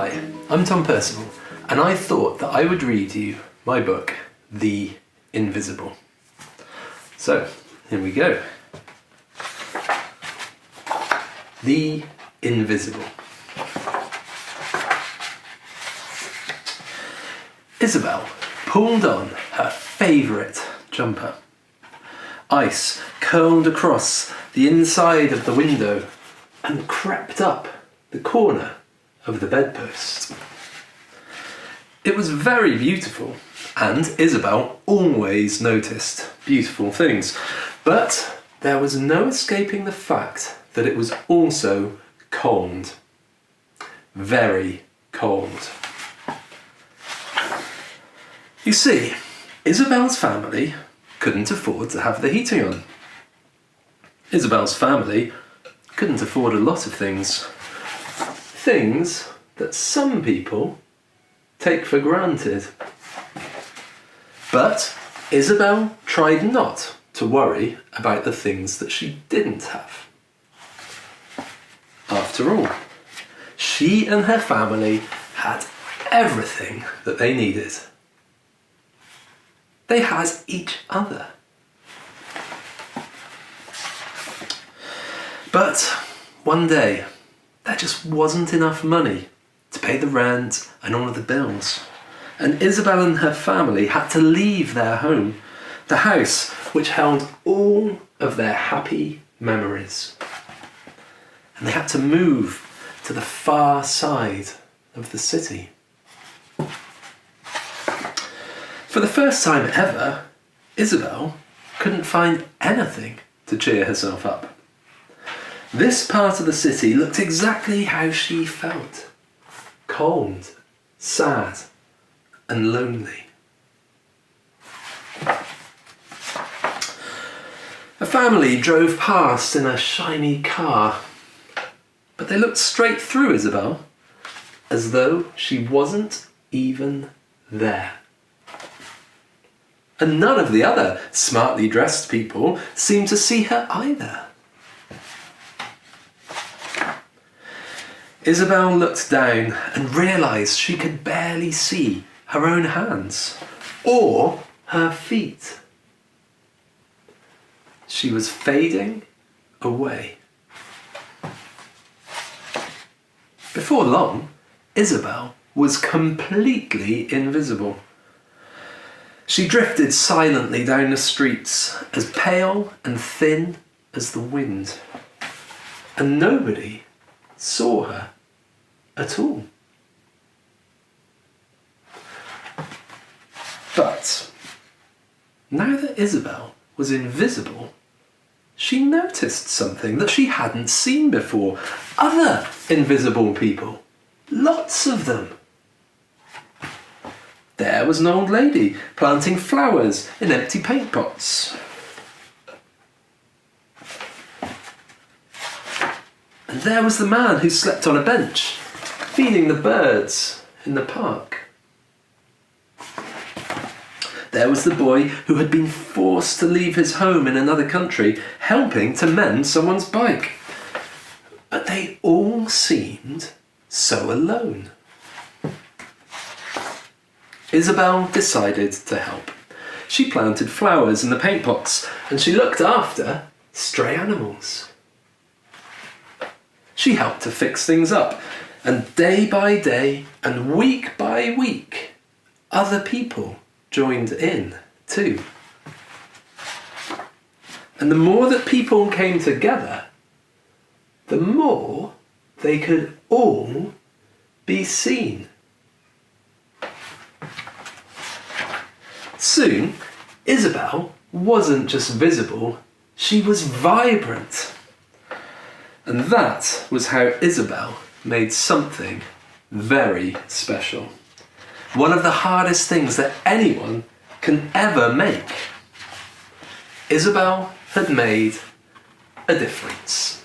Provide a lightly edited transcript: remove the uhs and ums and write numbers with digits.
Hi, I'm Tom Percival, and I thought that I would read you my book, The Invisible. So, here we go. The Invisible. Isabel pulled on her favourite jumper. Ice curled across the inside of the window and crept up the corner of the bedpost. It was very beautiful, and Isabel always noticed beautiful things, but there was no escaping the fact that it was also cold. Very cold. You see, Isabel's family couldn't afford to have the heating on. Isabel's family couldn't afford a lot of things. Things that some people take for granted. But Isabel tried not to worry about the things that she didn't have. After all, she and her family had everything that they needed. They had each other. But one day, there just wasn't enough money to pay the rent and all of the bills. And Isabel and her family had to leave their home, the house which held all of their happy memories. And they had to move to the far side of the city. For the first time ever, Isabel couldn't find anything to cheer herself up. This part of the city looked exactly how she felt. Cold, sad, and lonely. A family drove past in a shiny car, but they looked straight through Isabel, as though she wasn't even there. And none of the other smartly dressed people seemed to see her either. Isabel looked down and realised she could barely see her own hands or her feet. She was fading away. Before long, Isabel was completely invisible. She drifted silently down the streets, as pale and thin as the wind. And nobody saw her at all. But now that Isabel was invisible, she noticed something that she hadn't seen before. Other invisible people. Lots of them. There was an old lady planting flowers in empty paint pots. And there was the man who slept on a bench, feeding the birds in the park. There was the boy who had been forced to leave his home in another country, helping to mend someone's bike. But they all seemed so alone. Isabel decided to help. She planted flowers in the paint pots and she looked after stray animals. She helped to fix things up, and day by day and week by week, other people joined in too. And the more that people came together, the more they could all be seen. Soon, Isabel wasn't just visible, she was vibrant. And that was how Isabel made something very special. One of the hardest things that anyone can ever make. Isabel had made a difference.